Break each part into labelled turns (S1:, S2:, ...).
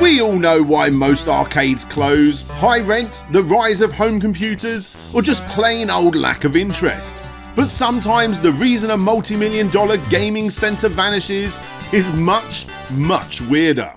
S1: We all know why most arcades close: high rent, the rise of home computers, or just plain old lack of interest. But sometimes the reason a multi-million-dollar gaming centre vanishes is much, much weirder.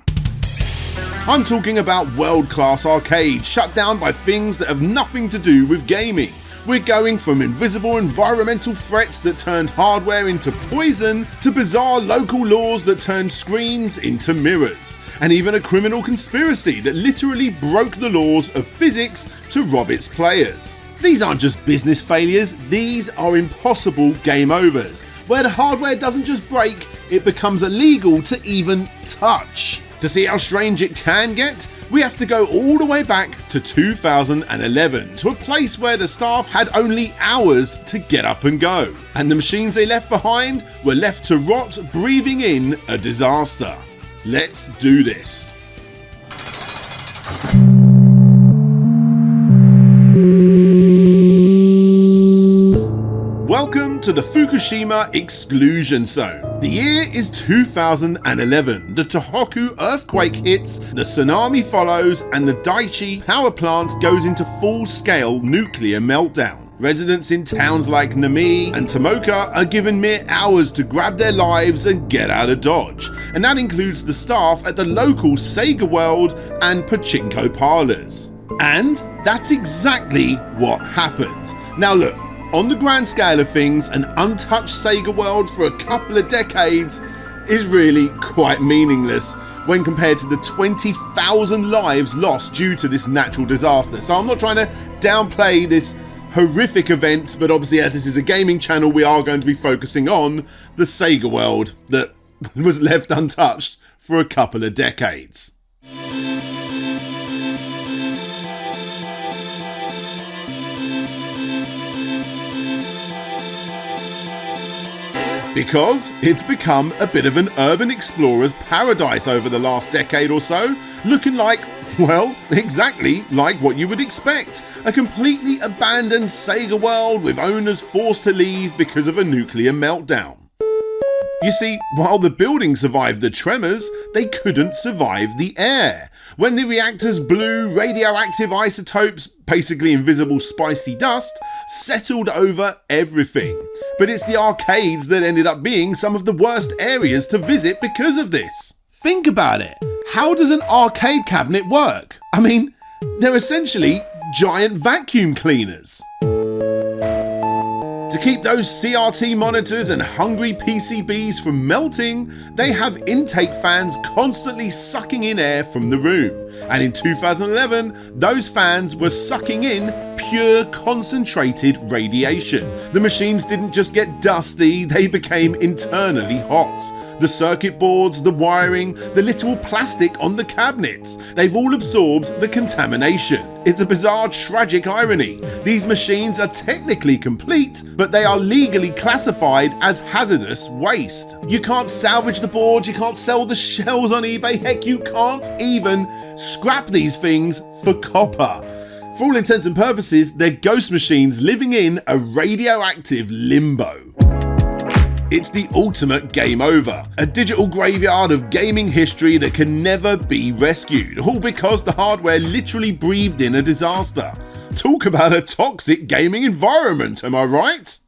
S1: I'm talking about world-class arcades shut down by things that have nothing to do with gaming. We're going from invisible environmental threats that turned hardware into poison to bizarre local laws that turned screens into mirrors, and even a criminal conspiracy that literally broke the laws of physics to rob its players. These aren't just business failures, these are impossible game overs, where the hardware doesn't just break, it becomes illegal to even touch. To see how strange it can get, we have to go all the way back to 2011 to a place where the staff had only hours to get up and go, and the machines they left behind were left to rot, breathing in a disaster. Let's do this. Welcome to the Fukushima exclusion zone. The year is 2011. The Tohoku earthquake hits, the tsunami follows, and the Daiichi power plant goes into full-scale nuclear meltdown. Residents in towns like Nami and Tomoka are given mere hours to grab their lives and get out of Dodge, and that includes the staff at the local SEGA World and pachinko parlors. And that's exactly what happened. Now look, on the grand scale of things, an untouched SEGA World for a couple of decades is really quite meaningless when compared to the 20,000 lives lost due to this natural disaster. So I'm not trying to downplay this horrific event, but obviously as this is a gaming channel, we are going to be focusing on the SEGA World that was left untouched for a couple of decades. Because it's become a bit of an urban explorer's paradise over the last decade or so, looking like, well, exactly like what you would expect. A completely abandoned SEGA World with owners forced to leave because of a nuclear meltdown. You see, while the building survived the tremors, they couldn't survive the air. When the reactors blew, radioactive isotopes, basically invisible spicy dust, settled over everything. But it's the arcades that ended up being some of the worst areas to visit because of this. Think about it. How does an arcade cabinet work? I mean, they're essentially giant vacuum cleaners. To keep those CRT monitors and hungry PCBs from melting, they have intake fans constantly sucking in air from the room. And in 2011, those fans were sucking in pure concentrated radiation. The machines didn't just get dusty, they became internally hot. The circuit boards, the wiring, the literal plastic on the cabinets, they've all absorbed the contamination. It's a bizarre, tragic irony. These machines are technically complete, but they are legally classified as hazardous waste. You can't salvage the boards, you can't sell the shells on eBay, heck, you can't even scrap these things for copper. For all intents and purposes, they're ghost machines living in a radioactive limbo. It's the ultimate game over, a digital graveyard of gaming history that can never be rescued, all because the hardware literally breathed in a disaster. Talk about a toxic gaming environment, am I right?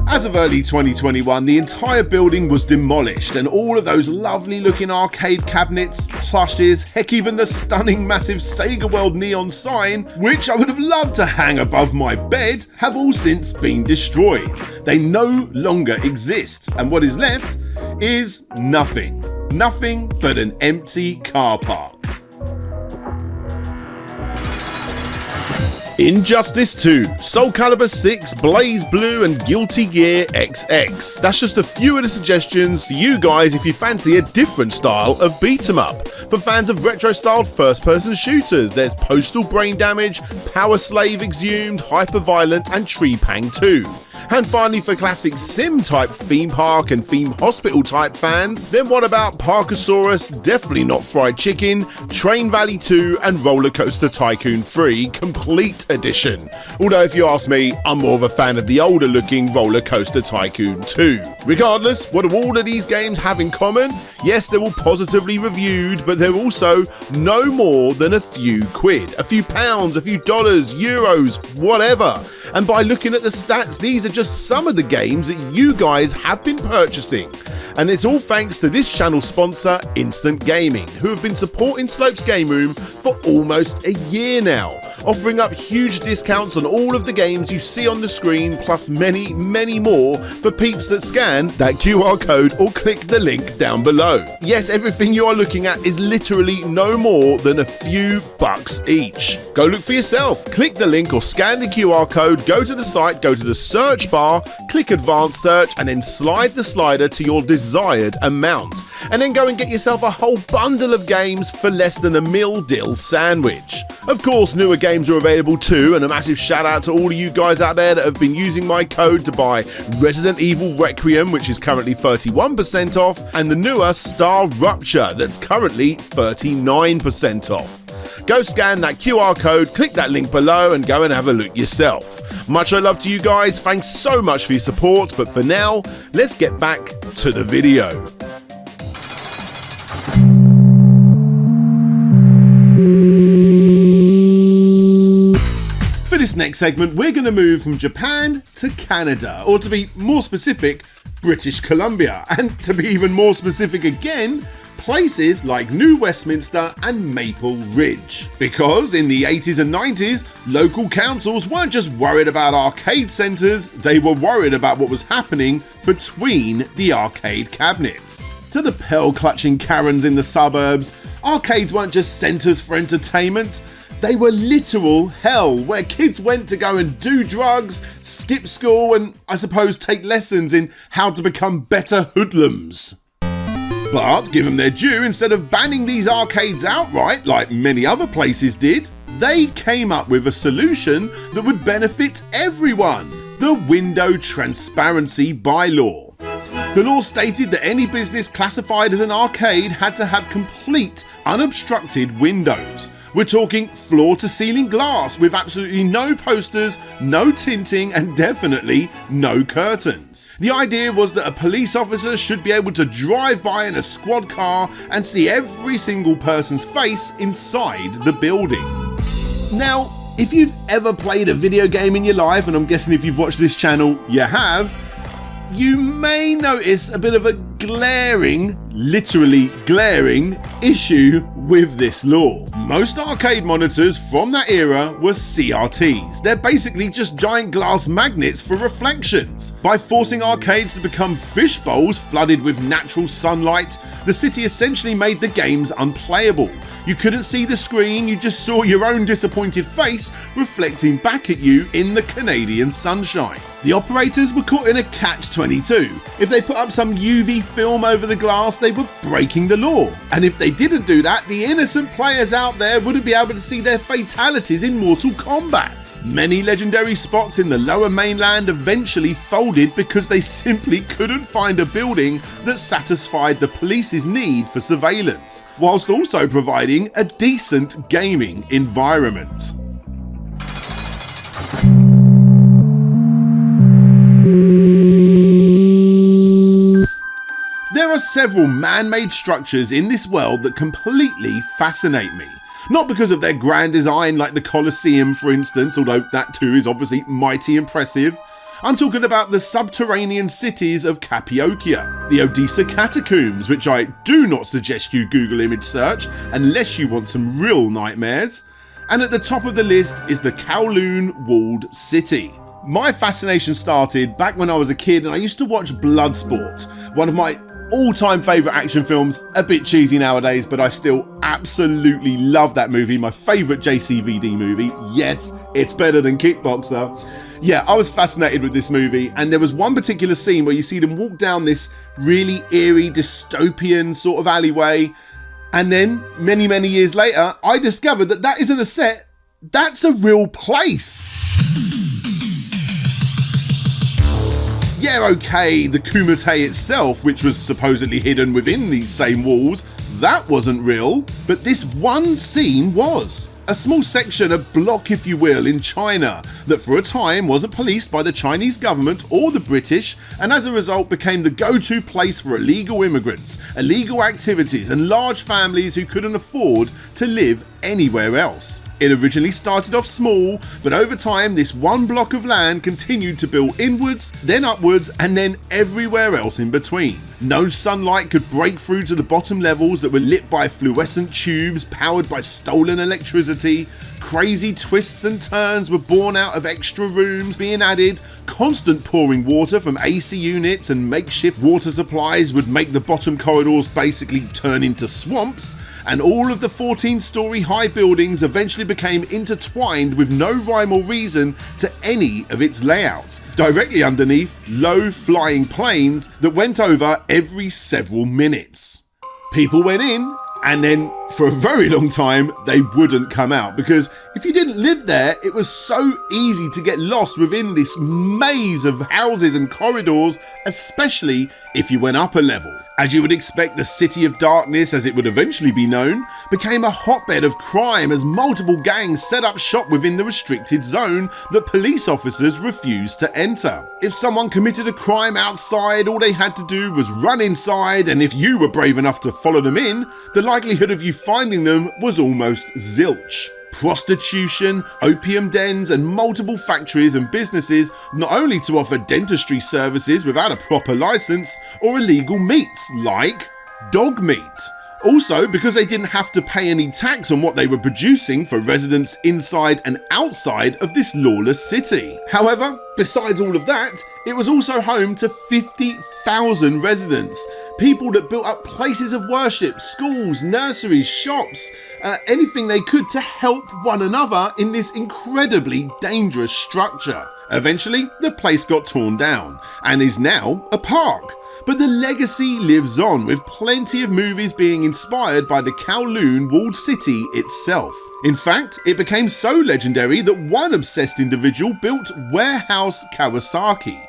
S1: As of early 2021, the entire building was demolished and all of those lovely looking arcade cabinets, plushes, heck even the stunning massive SEGA World neon sign, which I would have loved to hang above my bed, have all since been destroyed. They no longer exist, and what is left is nothing. Nothing but an empty car park. Injustice 2, Soul Calibur 6, Blaze Blue and Guilty Gear XX. That's just a few of the suggestions for you guys if you fancy a different style of beat 'em up. For fans of retro-styled first-person shooters, there's Postal Brain Damage, Power Slave Exhumed, Hyper Violent and Tree Pang 2. And finally, for classic sim type theme park and theme hospital type fans, then what about Parkosaurus, Definitely Not Fried Chicken, Train Valley 2 and Roller Coaster Tycoon 3 Complete Edition? Although if you ask me, I'm more of a fan of the older looking Roller Coaster Tycoon 2. Regardless, what do all of these games have in common? Yes, they're all positively reviewed, but they're also no more than a few quid, a few pounds, a few dollars, euros, whatever. And by looking at the stats, these are just some of the games that you guys have been purchasing. And it's all thanks to this channel sponsor, Instant Gaming, who have been supporting Slope's Game Room for almost a year now, offering up huge discounts on all of the games you see on the screen, plus many, many more for peeps that scan that QR code or click the link down below. Yes, everything you are looking at is literally no more than a few bucks each. Go look for yourself, click the link or scan the QR code, go to the site, go to the search bar, click advanced search and then slide the slider to your desired amount. And then go and get yourself a whole bundle of games for less than a meal deal sandwich. Of course, newer games are available too, and a massive shout out to all of you guys out there that have been using my code to buy Resident Evil Requiem, which is currently 31% off, and the newer Star Rupture that's currently 39% off. Go scan that QR code, click that link below and go and have a look yourself. Much love to you guys, thanks so much for your support, but for now, let's get back to the video. For this next segment, we're going to move from Japan to Canada, or to be more specific, British Columbia, and to be even more specific again, places like New Westminster and Maple Ridge. Because in the 80s and 90s, local councils weren't just worried about arcade centres, they were worried about what was happening between the arcade cabinets. To the pearl-clutching Karens in the suburbs, arcades weren't just centres for entertainment, they were literal hell, where kids went to go and do drugs, skip school, and I suppose take lessons in how to become better hoodlums. But, give them their due, instead of banning these arcades outright, like many other places did, they came up with a solution that would benefit everyone: the Window Transparency Bylaw. The law stated that any business classified as an arcade had to have complete, unobstructed windows. We're talking floor-to-ceiling glass with absolutely no posters, no tinting, and definitely no curtains. The idea was that a police officer should be able to drive by in a squad car and see every single person's face inside the building. Now, if you've ever played a video game in your life, and I'm guessing if you've watched this channel, you have, you may notice a bit of a glaring, literally glaring, issue with this law. Most arcade monitors from that era were CRTs. They're basically just giant glass magnets for reflections. By forcing arcades to become fishbowls flooded with natural sunlight, the city essentially made the games unplayable. You couldn't see the screen, you just saw your own disappointed face reflecting back at you in the Canadian sunshine. The operators were caught in a catch-22. If they put up some UV film over the glass, they were breaking the law. And if they didn't do that, the innocent players out there wouldn't be able to see their fatalities in Mortal Kombat. Many legendary spots in the lower mainland eventually folded because they simply couldn't find a building that satisfied the police's need for surveillance, whilst also providing a decent gaming environment. There are several man-made structures in this world that completely fascinate me. Not because of their grand design like the Colosseum for instance, although that too is obviously mighty impressive. I'm talking about the subterranean cities of Cappadocia, the Odessa catacombs, which I do not suggest you Google image search unless you want some real nightmares. And at the top of the list is the Kowloon walled city. My fascination started back when I was a kid and I used to watch Bloodsport, one of my all-time favourite action films, a bit cheesy nowadays, but I still absolutely love that movie, my favourite JCVD movie. Yes, it's better than Kickboxer. Yeah, I was fascinated with this movie, and there was one particular scene where you see them walk down this really eerie, dystopian sort of alleyway, and then, many, many years later, I discovered that that isn't a set, that's a real place. Yeah, okay, the Kumite itself, which was supposedly hidden within these same walls, that wasn't real, but this one scene was. A small section, a block if you will, in China that for a time wasn't policed by the Chinese government or the British, and as a result became the go-to place for illegal immigrants, illegal activities and large families who couldn't afford to live anywhere else. It originally started off small, but over time this one block of land continued to build inwards, then upwards, and then everywhere else in between. No sunlight could break through to the bottom levels that were lit by fluorescent tubes powered by stolen electricity. Crazy twists and turns were born out of extra rooms being added. Constant pouring water from AC units and makeshift water supplies would make the bottom corridors basically turn into swamps. And all of the 14-story high buildings eventually became intertwined with no rhyme or reason to any of its layouts, directly underneath low-flying planes that went over every several minutes. People went in, and then for a very long time they wouldn't come out, because if you didn't live there, it was so easy to get lost within this maze of houses and corridors, especially if you went up a level. As you would expect, the City of Darkness, as it would eventually be known, became a hotbed of crime as multiple gangs set up shop within the restricted zone that police officers refused to enter. If someone committed a crime outside, all they had to do was run inside, and if you were brave enough to follow them in, the likelihood of you finding them was almost zilch. Prostitution, opium dens, and multiple factories and businesses not only to offer dentistry services without a proper license, or illegal meats like dog meat. Also, because they didn't have to pay any tax on what they were producing for residents inside and outside of this lawless city. However, besides all of that, it was also home to 50,000 residents. People that built up places of worship, schools, nurseries, shops, anything they could to help one another in this incredibly dangerous structure. Eventually, the place got torn down and is now a park. But the legacy lives on, with plenty of movies being inspired by the Kowloon walled city itself. In fact, it became so legendary that one obsessed individual built Warehouse Kawasaki.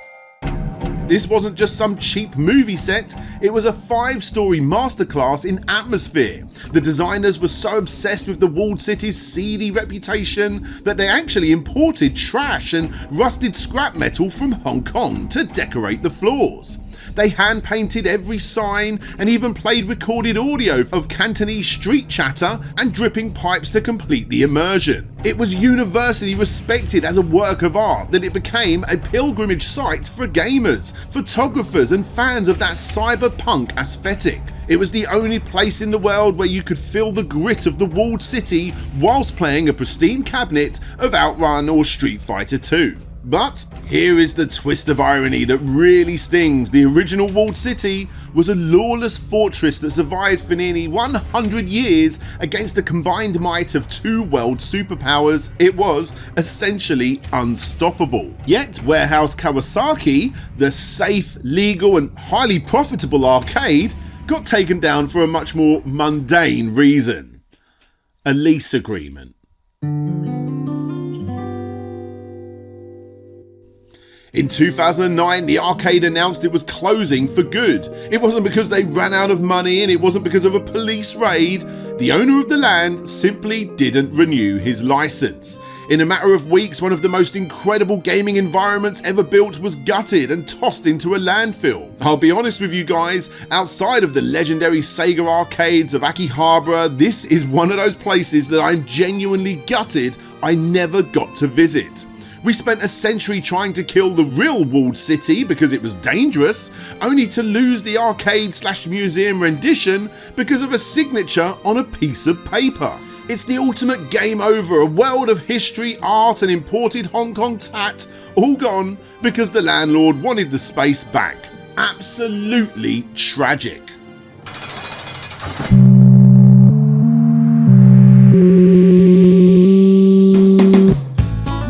S1: This wasn't just some cheap movie set, it was a 5-story masterclass in atmosphere. The designers were so obsessed with the walled city's seedy reputation that they actually imported trash and rusted scrap metal from Hong Kong to decorate the floors. They hand-painted every sign and even played recorded audio of Cantonese street chatter and dripping pipes to complete the immersion. It was universally respected as a work of art that it became a pilgrimage site for gamers, photographers and fans of that cyberpunk aesthetic. It was the only place in the world where you could feel the grit of the walled city whilst playing a pristine cabinet of Outrun or Street Fighter 2. But here is the twist of irony that really stings. The original walled city was a lawless fortress that survived for nearly 100 years against the combined might of 2 world superpowers. It was essentially unstoppable. Yet Warehouse Kawasaki, the safe, legal and highly profitable arcade, got taken down for a much more mundane reason: a lease agreement. In 2009, the arcade announced it was closing for good. It wasn't because they ran out of money and it wasn't because of a police raid. The owner of the land simply didn't renew his license. In a matter of weeks, one of the most incredible gaming environments ever built was gutted and tossed into a landfill. I'll be honest with you guys, outside of the legendary SEGA arcades of Akihabara, this is one of those places that I'm genuinely gutted I never got to visit. We spent a century trying to kill the real walled city because it was dangerous, only to lose the arcade/museum rendition because of a signature on a piece of paper. It's the ultimate game over, a world of history, art and imported Hong Kong tat, all gone because the landlord wanted the space back. Absolutely tragic.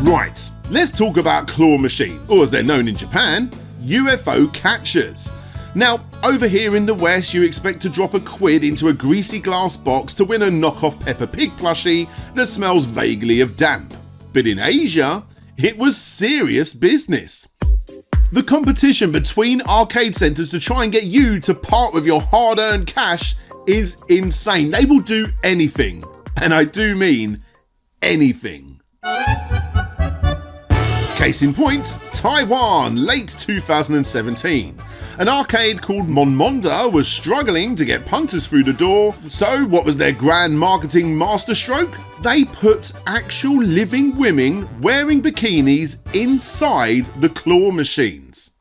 S1: Right, let's talk about claw machines, or as they're known in Japan, UFO catchers. Now, over here in the West, you expect to drop a quid into a greasy glass box to win a knockoff Peppa Pig plushie that smells vaguely of damp. But in Asia, it was serious business. The competition between arcade centres to try and get you to part with your hard-earned cash is insane. They will do anything, and I do mean anything. Case in point, Taiwan, late 2017. An arcade called Monmonda was struggling to get punters through the door, so what was their grand marketing masterstroke? They put actual living women wearing bikinis inside the claw machines.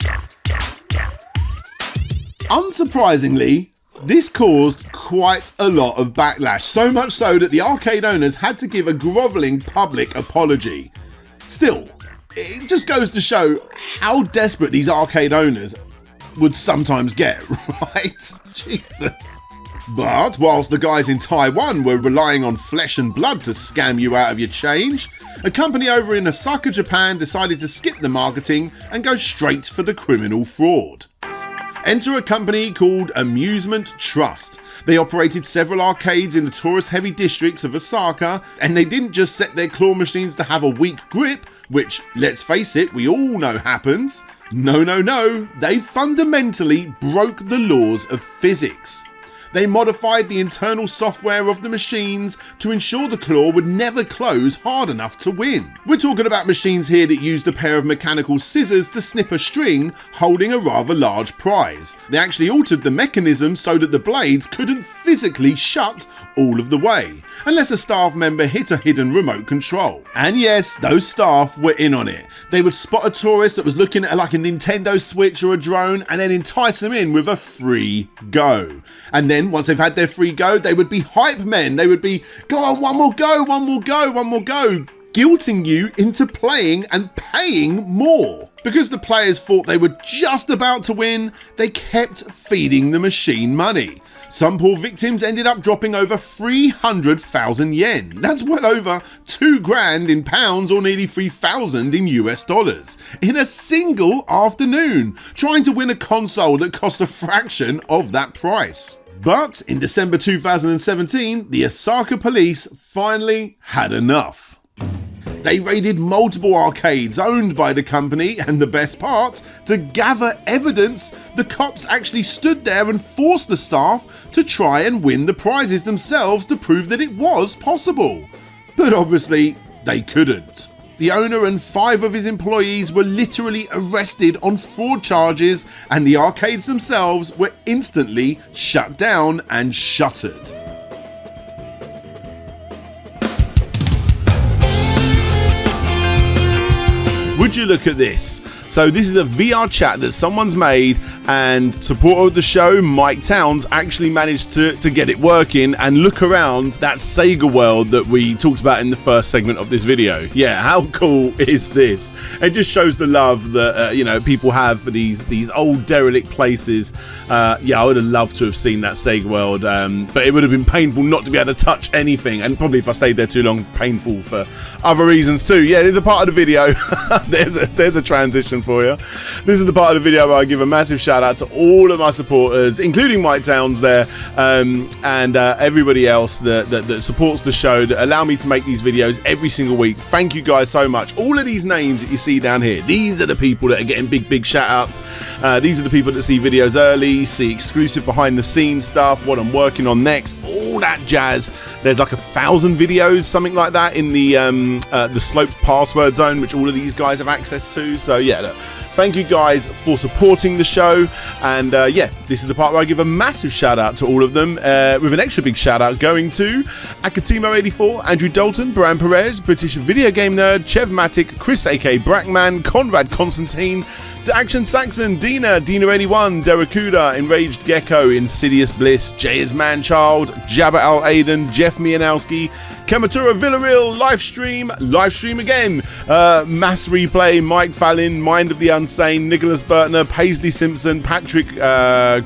S1: Unsurprisingly, this caused quite a lot of backlash, so much so that the arcade owners had to give a grovelling public apology. Still, it just goes to show how desperate these arcade owners would sometimes get, right? Jesus. But whilst the guys in Taiwan were relying on flesh and blood to scam you out of your change, a company over in Osaka, Japan decided to skip the marketing and go straight for the criminal fraud. Enter a company called Amusement Trust. They operated several arcades in the tourist-heavy districts of Osaka, and they didn't just set their claw machines to have a weak grip, which, let's face it, we all know happens. No, they fundamentally broke the laws of physics. They modified the internal software of the machines to ensure the claw would never close hard enough to win. We're talking about machines here that used a pair of mechanical scissors to snip a string holding a rather large prize. They actually altered the mechanism so that the blades couldn't physically shut all of the way, unless a staff member hit a hidden remote control. And yes, those staff were in on it. They would spot a tourist that was looking at like a Nintendo Switch or a drone and then entice them in with a free go. And then once they've had their free go, they would be hype men. They would be, go on, one more go, guilting you into playing and paying more. Because the players thought they were just about to win, they kept feeding the machine money. Some poor victims ended up dropping over 300,000 yen. That's well over 2 grand in pounds or nearly 3,000 in US dollars in a single afternoon, trying to win a console that cost a fraction of that price. But in December 2017, the Osaka police finally had enough. They raided multiple arcades owned by the company, and the best part, to gather evidence, the cops actually stood there and forced the staff to try and win the prizes themselves to prove that it was possible. But obviously, they couldn't. The owner and 5 of his employees were literally arrested on fraud charges, and the arcades themselves were instantly shut down and shuttered. Would you look at this? So this is a VR chat that someone's made, and supporter of the show, Mike Towns, actually managed to get it working and look around that SEGA world that we talked about in the first segment of this video. Yeah, how cool is this? It just shows the love that people have for these old derelict places. Yeah, I would have loved to have seen that SEGA world, but it would have been painful not to be able to touch anything, and probably if I stayed there too long, painful for other reasons too. Yeah, there's a part of the video. there's a transition for you. This is the part of the video where I give a massive shout out to all of my supporters, including Mike Towns there, and everybody else that supports the show, that allow me to make these videos every single week. Thank you guys so much. All of these names that you see down here, these are the people that are getting big shout outs. These are the people that see videos early, see exclusive behind the scenes stuff, what I'm working on next, all that jazz. There's like 1,000 videos, something like that, in the Sloped password zone, which all of these guys have access to. So yeah, look, thank you guys for supporting the show, and yeah, this is the part where I give a massive shout out to all of them, with an extra big shout out going to Akatimo84, Andrew Dalton, Brian Perez, British Video Game Nerd, Chev Matic, Chris aka Brackman, Conrad Constantine, Action Saxon, Dina81, Derakuda, Enraged Gecko, Insidious Bliss, Jay is Manchild, Jabba Al Aiden, Jeff Mianowski, Kamatura Villarreal, Livestream again, Mass Replay, Mike Fallon, Mind of the Unsane, Nicholas Bertner, Paisley Simpson, Patrick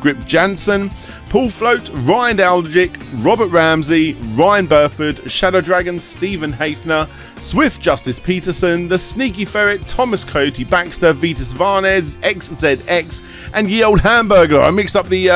S1: Grip Jansen, Paul Float, Ryan Algic, Robert Ramsey, Ryan Burford, Shadow Dragon, Stephen Hafner, Swift Justice Peterson, The Sneaky Ferret, Thomas Coyote Baxter, Vitas Varnes, XZX, and Ye Old Hamburglar. I mixed up the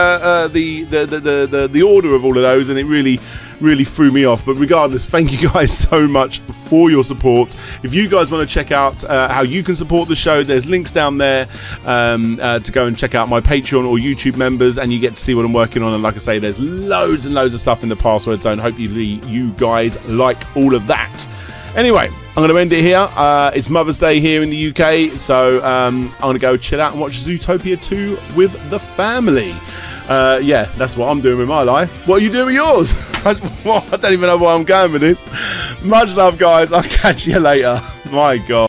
S1: order of all of those, and it really really threw me off. But regardless, thank you guys so much for your support. If you guys want to check out how you can support the show, there's links down there to go and check out my Patreon or YouTube members, and you get to see what I'm working on. And like I say, there's loads and loads of stuff in the password zone. Hope you guys like all of that. Anyway, I'm going to end it here. It's Mother's Day here in the UK, so I'm going to go chill out and watch Zootopia 2 with the family. Yeah, that's what I'm doing with my life. What are you doing with yours? I don't even know where I'm going with this. Much love, guys. I'll catch you later. My God.